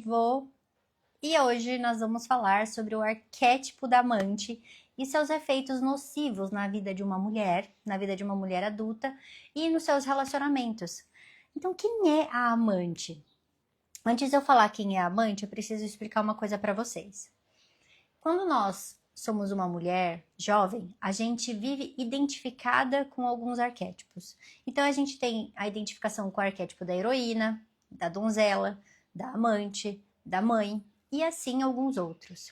Coletivo! E hoje nós vamos falar sobre o arquétipo da amante e seus efeitos nocivos na vida de uma mulher adulta e nos seus relacionamentos. Então, quem é a amante? Antes de eu falar quem é a amante, eu preciso explicar uma coisa para vocês. Quando nós somos uma mulher jovem, a gente vive identificada com alguns arquétipos. Então, a gente tem a identificação com o arquétipo da heroína, da donzela, da amante, da mãe e assim alguns outros.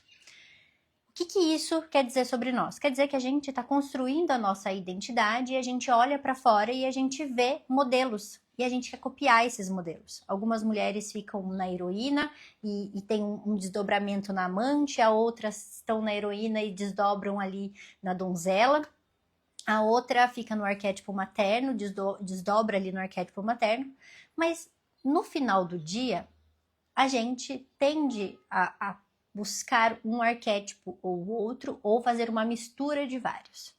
O que isso quer dizer sobre nós? Quer dizer que a gente está construindo a nossa identidade e a gente olha para fora e a gente vê modelos e a gente quer copiar esses modelos. Algumas mulheres ficam na heroína e tem um desdobramento na amante, a outras estão na heroína e desdobram ali na donzela. A outra fica no arquétipo materno, desdobra ali no arquétipo materno, mas no final do dia, a gente tende a buscar um arquétipo ou outro, ou fazer uma mistura de vários.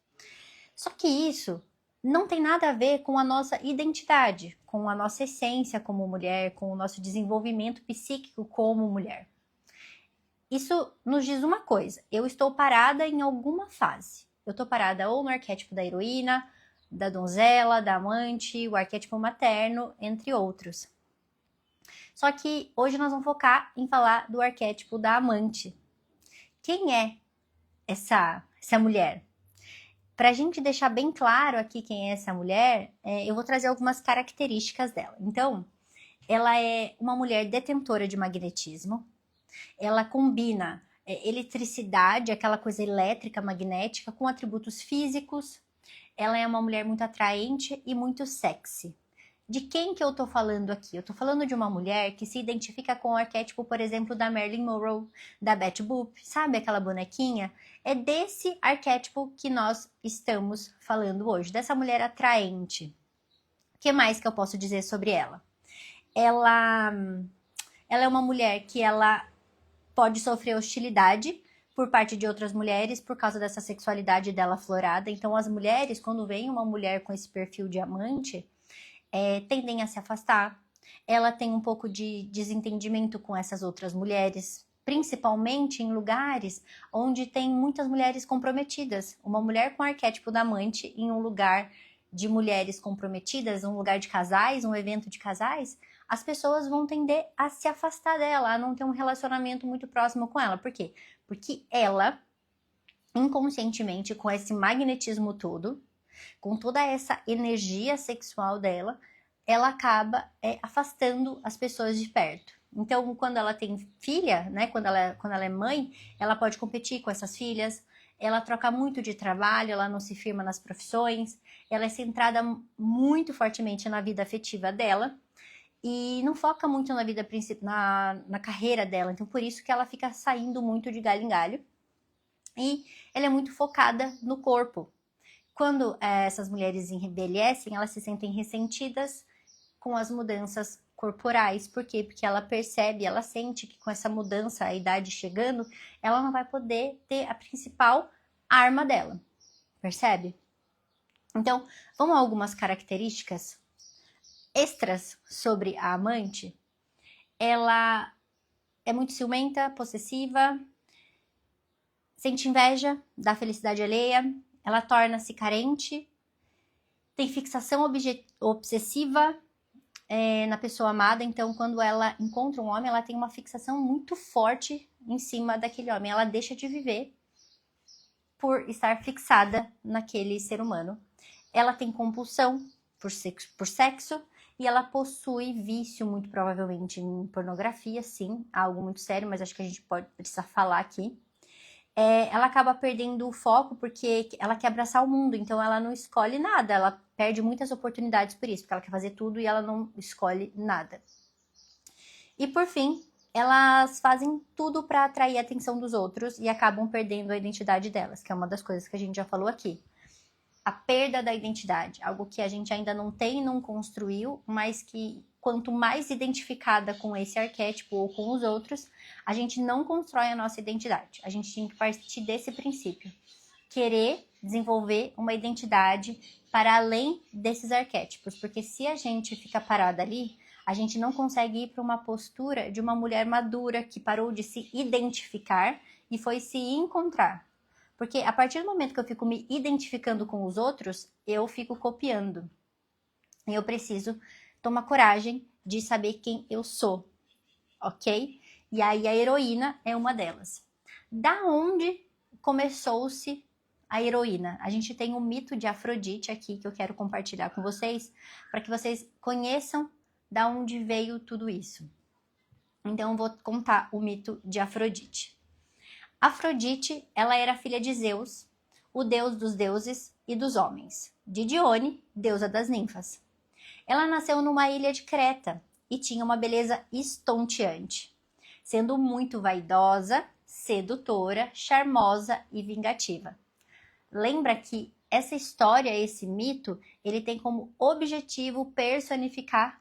Só que isso não tem nada a ver com a nossa identidade, com a nossa essência como mulher, com o nosso desenvolvimento psíquico como mulher. Isso nos diz uma coisa: eu estou parada em alguma fase. Eu estou parada ou no arquétipo da heroína, da donzela, da amante, o arquétipo materno, entre outros. Só que hoje nós vamos focar em falar do arquétipo da amante. Quem é essa mulher? Para a gente deixar bem claro aqui quem é essa mulher, eu vou trazer algumas características dela. Então, ela é uma mulher detentora de magnetismo. Ela combina eletricidade, aquela coisa elétrica, magnética, com atributos físicos. Ela é uma mulher muito atraente e muito sexy. De quem que eu tô falando aqui? Eu tô falando de uma mulher que se identifica com o arquétipo, por exemplo, da Marilyn Monroe, da Betty Boop, sabe aquela bonequinha? É desse arquétipo que nós estamos falando hoje, dessa mulher atraente. O que mais que eu posso dizer sobre ela? Ela é uma mulher que ela pode sofrer hostilidade por parte de outras mulheres por causa dessa sexualidade dela aflorada. Então, as mulheres, quando vem uma mulher com esse perfil de amante, tendem a se afastar. Ela tem um pouco de desentendimento com essas outras mulheres, principalmente em lugares onde tem muitas mulheres comprometidas. Uma mulher com o arquétipo da amante em um lugar de mulheres comprometidas, um lugar de casais, um evento de casais, as pessoas vão tender a se afastar dela, a não ter um relacionamento muito próximo com ela. Por quê? Porque ela, inconscientemente, com esse magnetismo todo, com toda essa energia sexual dela, ela acaba afastando as pessoas de perto. Então, quando ela tem filha, né, quando ela é mãe, ela pode competir com essas filhas, ela troca muito de trabalho, ela não se firma nas profissões, ela é centrada muito fortemente na vida afetiva dela e não foca muito na vida na carreira dela. Então, por isso que ela fica saindo muito de galho em galho. E ela é muito focada no corpo. Quando essas mulheres envelhecem, elas se sentem ressentidas com as mudanças corporais. Por quê? Porque ela percebe, ela sente que com essa mudança, a idade chegando, ela não vai poder ter a principal arma dela. Percebe? Então, vamos a algumas características extras sobre a amante. Ela é muito ciumenta, possessiva, sente inveja da felicidade alheia. Ela torna-se carente, tem fixação obsessiva na pessoa amada. Então, quando ela encontra um homem, ela tem uma fixação muito forte em cima daquele homem. Ela deixa de viver por estar fixada naquele ser humano. Ela tem compulsão por sexo e ela possui vício, muito provavelmente, em pornografia, sim. Algo muito sério, mas acho que a gente precisa falar aqui. Ela acaba perdendo o foco porque ela quer abraçar o mundo, então ela não escolhe nada, ela perde muitas oportunidades por isso, porque ela quer fazer tudo e ela não escolhe nada. E por fim, elas fazem tudo para atrair a atenção dos outros e acabam perdendo a identidade delas, que é uma das coisas que a gente já falou aqui. A perda da identidade, algo que a gente ainda não tem, não construiu, mas que quanto mais identificada com esse arquétipo ou com os outros, a gente não constrói a nossa identidade. A gente tem que partir desse princípio. Querer desenvolver uma identidade para além desses arquétipos, porque se a gente fica parada ali, A gente não consegue ir para uma postura de uma mulher madura que parou de se identificar e foi se encontrar. Porque a partir do momento que eu fico me identificando com os outros, eu fico copiando. E eu preciso tomar coragem de saber quem eu sou, ok? E aí a heroína é uma delas. Da onde começou-se a heroína? A gente tem o mito de Afrodite aqui que eu quero compartilhar com vocês, para que vocês conheçam da onde veio tudo isso. Então eu vou contar o mito de Afrodite. Afrodite, ela era filha de Zeus, o deus dos deuses e dos homens, de Dione, deusa das ninfas. Ela nasceu numa ilha de Creta e tinha uma beleza estonteante, sendo muito vaidosa, sedutora, charmosa e vingativa. Lembra que essa história, esse mito, ele tem como objetivo personificar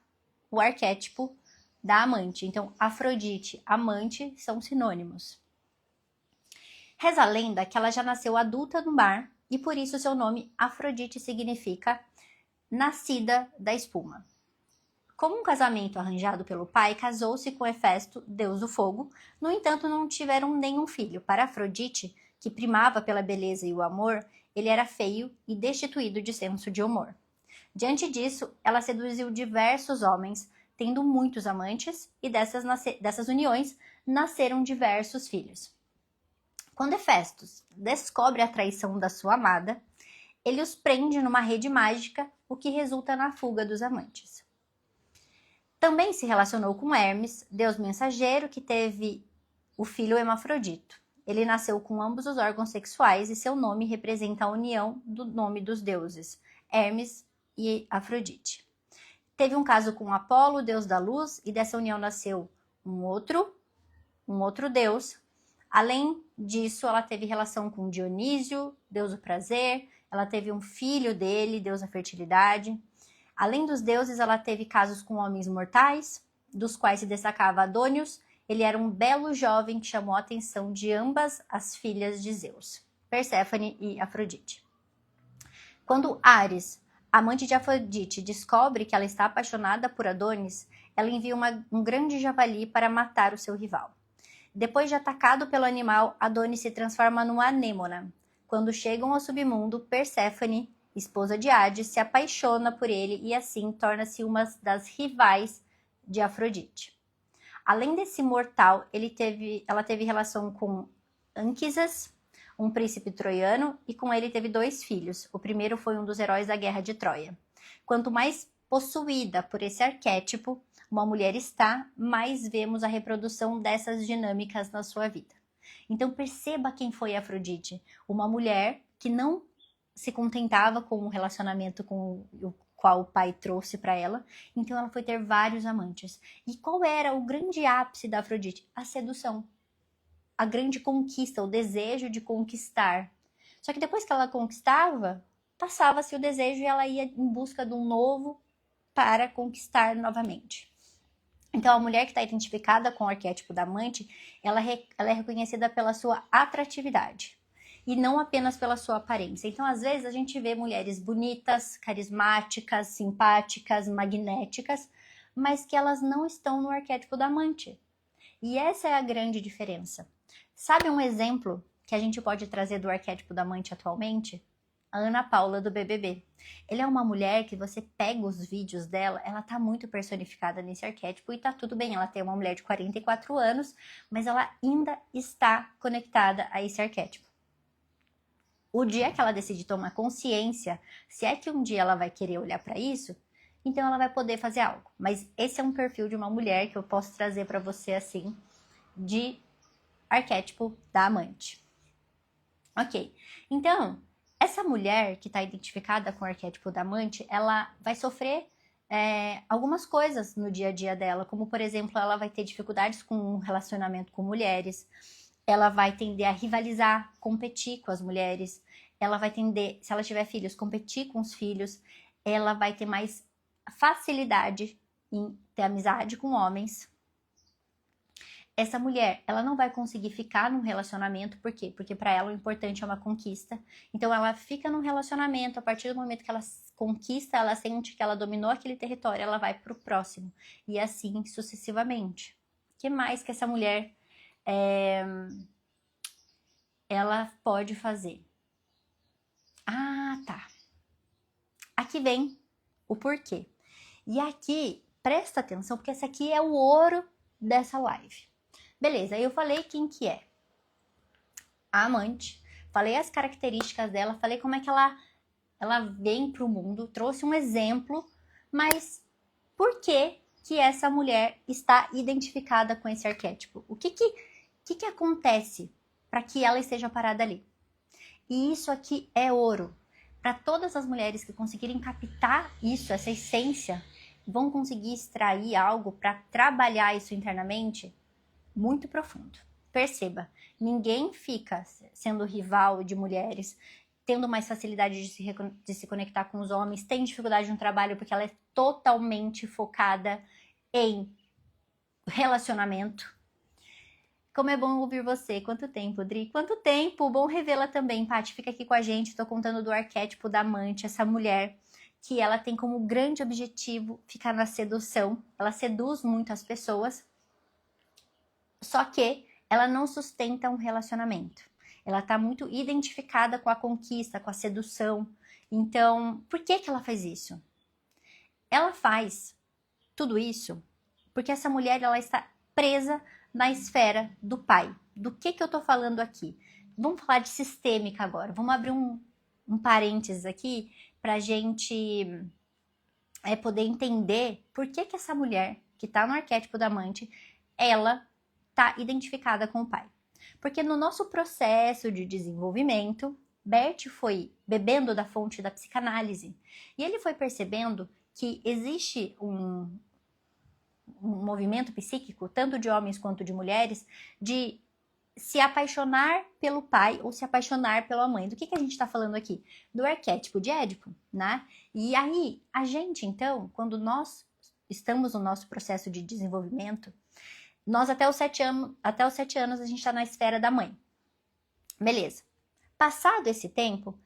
o arquétipo da amante. Então, Afrodite, amante são sinônimos. Reza a lenda que ela já nasceu adulta no mar e por isso seu nome Afrodite significa nascida da espuma. Como um casamento arranjado pelo pai, casou-se com Hefesto, deus do fogo. No entanto, não tiveram nenhum filho. Para Afrodite, que primava pela beleza e o amor, ele era feio e destituído de senso de humor. Diante disso, ela seduziu diversos homens, tendo muitos amantes, e dessas uniões nasceram diversos filhos. Quando Hefestos descobre a traição da sua amada, ele os prende numa rede mágica, o que resulta na fuga dos amantes. Também se relacionou com Hermes, deus mensageiro, que teve o filho Hermafrodito. Ele nasceu com ambos os órgãos sexuais e seu nome representa a união do nome dos deuses, Hermes e Afrodite. Teve um caso com Apolo, deus da luz, e dessa união nasceu um outro deus. Além disso, ela teve relação com Dionísio, deus do prazer, ela teve um filho dele, deus da fertilidade. Além dos deuses, ela teve casos com homens mortais, dos quais se destacava Adônios. Ele era um belo jovem que chamou a atenção de ambas as filhas de Zeus, Perséfone e Afrodite. Quando Ares, amante de Afrodite, descobre que ela está apaixonada por Adonis, ela envia um grande javali para matar o seu rival. Depois de atacado pelo animal, Adonis se transforma numa anêmona. Quando chegam ao submundo, Perséfone, esposa de Hades, se apaixona por ele e assim torna-se uma das rivais de Afrodite. Além desse mortal, ela teve relação com Anquisas, um príncipe troiano, e com ele teve 2 filhos. O primeiro foi um dos heróis da Guerra de Troia. Quanto mais possuída por esse arquétipo uma mulher está, mais vemos a reprodução dessas dinâmicas na sua vida. Então perceba quem foi Afrodite, uma mulher que não se contentava com o relacionamento com o qual o pai trouxe para ela, então ela foi ter vários amantes. E qual era o grande ápice da Afrodite? A sedução, a grande conquista, o desejo de conquistar. Só que depois que ela conquistava, passava-se o desejo e ela ia em busca de um novo para conquistar novamente. Então, a mulher que está identificada com o arquétipo da amante, ela é reconhecida pela sua atratividade e não apenas pela sua aparência. Então, às vezes, a gente vê mulheres bonitas, carismáticas, simpáticas, magnéticas, mas que elas não estão no arquétipo da amante. E essa é a grande diferença. Sabe um exemplo que a gente pode trazer do arquétipo da amante atualmente? A Ana Paula do BBB. Ela é uma mulher que você pega os vídeos dela, ela tá muito personificada nesse arquétipo e tá tudo bem. Ela tem uma mulher de 44 anos, mas ela ainda está conectada a esse arquétipo. O dia que ela decide tomar consciência, se é que um dia ela vai querer olhar para isso, então ela vai poder fazer algo. Mas esse é um perfil de uma mulher que eu posso trazer para você assim, de arquétipo da amante. Ok, então essa mulher que está identificada com o arquétipo da amante, ela vai sofrer algumas coisas no dia a dia dela, como por exemplo, ela vai ter dificuldades com o relacionamento com mulheres, ela vai tender a rivalizar, competir com as mulheres, ela vai tender, se ela tiver filhos, competir com os filhos, ela vai ter mais facilidade em ter amizade com homens. Essa mulher, ela não vai conseguir ficar num relacionamento, por quê? Porque para ela o importante é uma conquista. Então ela fica num relacionamento, a partir do momento que ela conquista, ela sente que ela dominou aquele território, ela vai para o próximo. E assim sucessivamente. O que mais que essa mulher ela pode fazer? Ah, tá. Aqui vem o porquê. E aqui, presta atenção, porque esse aqui é o ouro dessa live. Beleza, eu falei quem que é a amante, falei as características dela, falei como é que ela vem para o mundo, trouxe um exemplo, mas por que que essa mulher está identificada com esse arquétipo? O que acontece para que ela esteja parada ali? E isso aqui é ouro. Para todas as mulheres que conseguirem captar isso, essa essência, vão conseguir extrair algo para trabalhar isso internamente muito profundo. Perceba, ninguém fica sendo rival de mulheres, tendo mais facilidade de se conectar com os homens, tem dificuldade no trabalho porque ela é totalmente focada em relacionamento. Como é bom ouvir você. Quanto tempo, Dri? Quanto tempo? Bom revê-la também, Paty. Fica aqui com a gente. Estou contando do arquétipo da amante, essa mulher que ela tem como grande objetivo ficar na sedução. Ela seduz muito as pessoas, só que ela não sustenta um relacionamento. Ela está muito identificada com a conquista, com a sedução. Então, por que ela faz isso? Ela faz tudo isso porque essa mulher ela está presa na esfera do pai. Do que eu tô falando aqui? Vamos falar de sistêmica agora. Vamos abrir um parênteses aqui pra gente poder entender por que essa mulher que tá no arquétipo da amante, ela tá identificada com o pai. Porque no nosso processo de desenvolvimento, Bert foi bebendo da fonte da psicanálise e ele foi percebendo que existe um movimento psíquico, tanto de homens quanto de mulheres, de se apaixonar pelo pai ou se apaixonar pela mãe. Do que a gente está falando aqui? Do arquétipo de Édipo, né? E aí, a gente, então, quando nós estamos no nosso processo de desenvolvimento, nós até os 7 anos a gente está na esfera da mãe. Beleza. Passado esse tempo,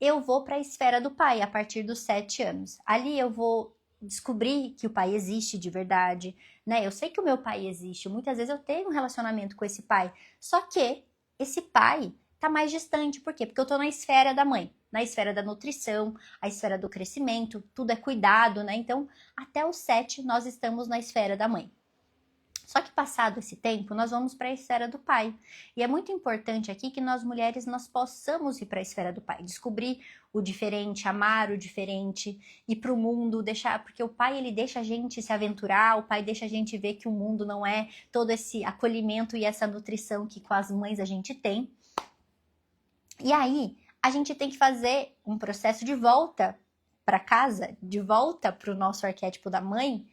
eu vou para a esfera do pai a partir dos 7 anos. Ali eu vou descobrir que o pai existe de verdade, né? Eu sei que o meu pai existe, muitas vezes eu tenho um relacionamento com esse pai, só que esse pai tá mais distante, por quê? Porque eu tô na esfera da mãe, na esfera da nutrição, a esfera do crescimento, tudo é cuidado, né? Então, até os 7 nós estamos na esfera da mãe. Só que passado esse tempo, nós vamos para a esfera do pai. E é muito importante aqui que nós mulheres nós possamos ir para a esfera do pai, descobrir o diferente, amar o diferente, ir para o mundo, deixar, porque o pai ele deixa a gente se aventurar, o pai deixa a gente ver que o mundo não é todo esse acolhimento e essa nutrição que com as mães a gente tem. E aí, a gente tem que fazer um processo de volta para casa, de volta para o nosso arquétipo da mãe,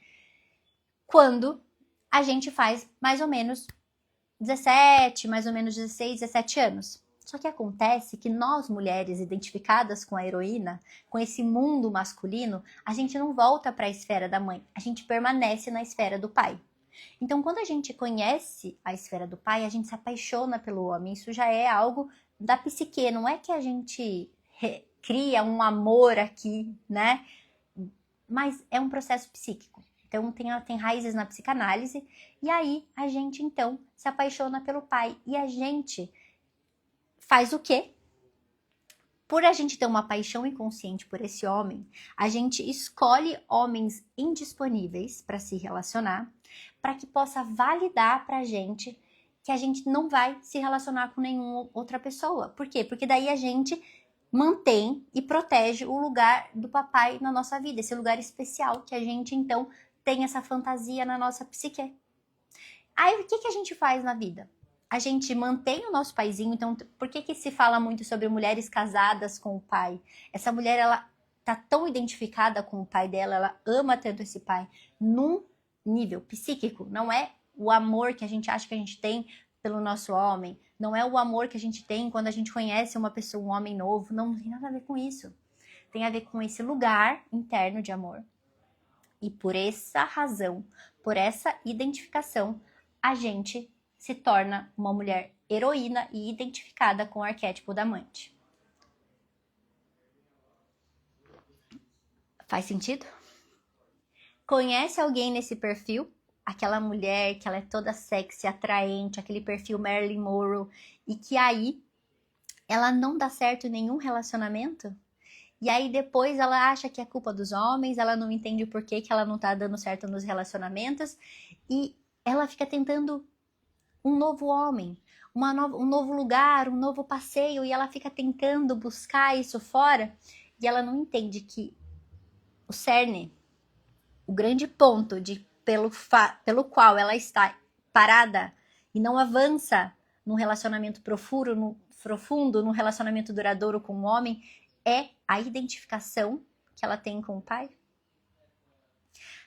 quando a gente faz mais ou menos 17, mais ou menos 16, 17 anos. Só que acontece que nós, mulheres identificadas com a heroína, com esse mundo masculino, a gente não volta para a esfera da mãe, a gente permanece na esfera do pai. Então, quando a gente conhece a esfera do pai, a gente se apaixona pelo homem. Isso já é algo da psique, não é que a gente cria um amor aqui, né? Mas é um processo psíquico. Então, tem raízes na psicanálise, e aí a gente, então, se apaixona pelo pai. E a gente faz o quê? Por a gente ter uma paixão inconsciente por esse homem, a gente escolhe homens indisponíveis para se relacionar, para que possa validar pra gente que a gente não vai se relacionar com nenhuma outra pessoa. Por quê? Porque daí a gente mantém e protege o lugar do papai na nossa vida, esse lugar especial que a gente, então, tem essa fantasia na nossa psique. Aí, o que a gente faz na vida? A gente mantém o nosso paizinho, então, por que se fala muito sobre mulheres casadas com o pai? Essa mulher, ela tá tão identificada com o pai dela, ela ama tanto esse pai, num nível psíquico, não é o amor que a gente acha que a gente tem pelo nosso homem, não é o amor que a gente tem quando a gente conhece uma pessoa, um homem novo, não tem nada a ver com isso. Tem a ver com esse lugar interno de amor. E por essa razão, por essa identificação, a gente se torna uma mulher heroína e identificada com o arquétipo da amante. Faz sentido? Conhece alguém nesse perfil? Aquela mulher que ela é toda sexy, atraente, aquele perfil Marilyn Monroe, e que aí ela não dá certo em nenhum relacionamento? E aí depois ela acha que é culpa dos homens, ela não entende por que ela não tá dando certo nos relacionamentos, e ela fica tentando um novo homem, um novo lugar, um novo passeio, e ela fica tentando buscar isso fora, e ela não entende que o cerne, o grande ponto pelo qual ela está parada e não avança num relacionamento profundo, num relacionamento duradouro com um homem, é a identificação que ela tem com o pai.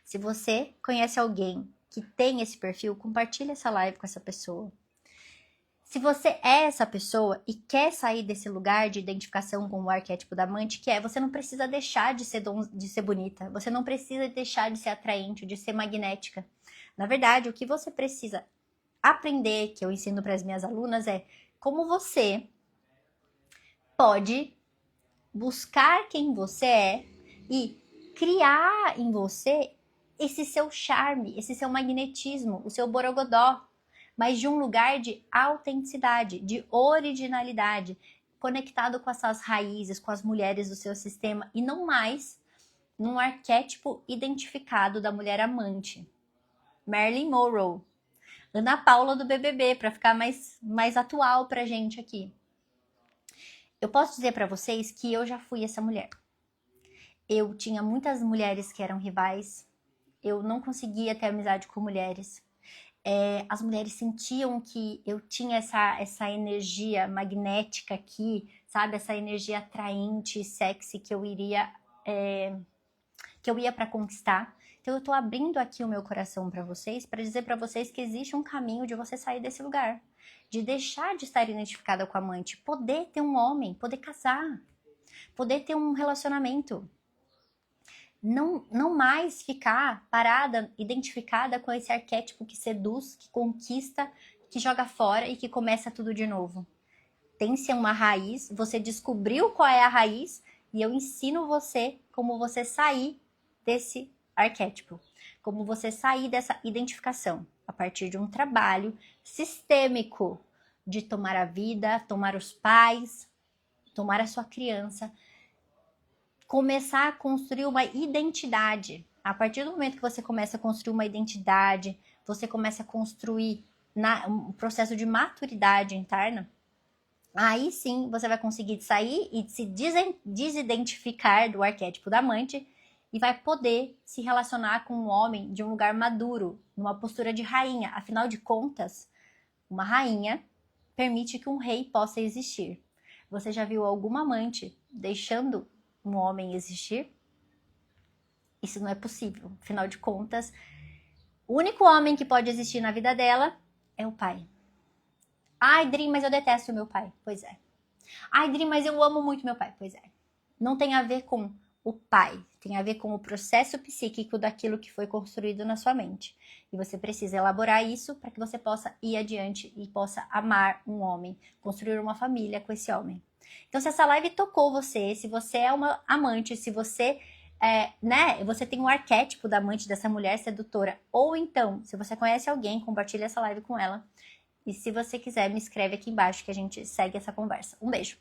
Se você conhece alguém que tem esse perfil, compartilhe essa live com essa pessoa. Se você é essa pessoa e quer sair desse lugar de identificação com o arquétipo da amante, que é, você não precisa deixar de ser bonita, você não precisa deixar de ser atraente, de ser magnética. Na verdade, o que você precisa aprender, que eu ensino para as minhas alunas, é como você pode buscar quem você é e criar em você esse seu charme, esse seu magnetismo, o seu borogodó, mas de um lugar de autenticidade, de originalidade, conectado com as suas raízes, com as mulheres do seu sistema, e não mais num arquétipo identificado da mulher amante. Marilyn Monroe, Ana Paula do BBB, para ficar mais atual pra gente aqui. Eu posso dizer para vocês que eu já fui essa mulher. Eu tinha muitas mulheres que eram rivais, eu não conseguia ter amizade com mulheres. As mulheres sentiam que eu tinha essa energia magnética aqui, sabe? Essa energia atraente, sexy que eu ia para conquistar. Então eu tô abrindo aqui o meu coração para vocês, para dizer para vocês que existe um caminho de você sair desse lugar, de deixar de estar identificada com a amante, poder ter um homem, poder casar, poder ter um relacionamento. Não mais ficar parada, identificada com esse arquétipo que seduz, que conquista, que joga fora e que começa tudo de novo. Tem-se uma raiz, você descobriu qual é a raiz e eu ensino você como você sair desse arquétipo, como você sair dessa identificação a partir de um trabalho sistêmico de tomar a vida, tomar os pais, tomar a sua criança, começar a construir uma identidade. A partir do momento que você começa a construir uma identidade, você começa a construir um processo de maturidade interna, aí sim você vai conseguir sair e se desidentificar do arquétipo da amante e vai poder se relacionar com um homem de um lugar maduro, numa postura de rainha. Afinal de contas, uma rainha permite que um rei possa existir. Você já viu alguma amante deixando um homem existir? Isso não é possível. Afinal de contas, o único homem que pode existir na vida dela é o pai. Ai, Dri, mas eu detesto meu pai. Pois é. Ai, Dri, mas eu amo muito meu pai. Pois é. Não tem a ver com o pai. Tem a ver com o processo psíquico daquilo que foi construído na sua mente. E você precisa elaborar isso para que você possa ir adiante e possa amar um homem, construir uma família com esse homem. Então, se essa live tocou você, se você é uma amante, se você você tem um arquétipo da amante dessa mulher sedutora, ou então, se você conhece alguém, compartilha essa live com ela. E se você quiser, me escreve aqui embaixo que a gente segue essa conversa. Um beijo!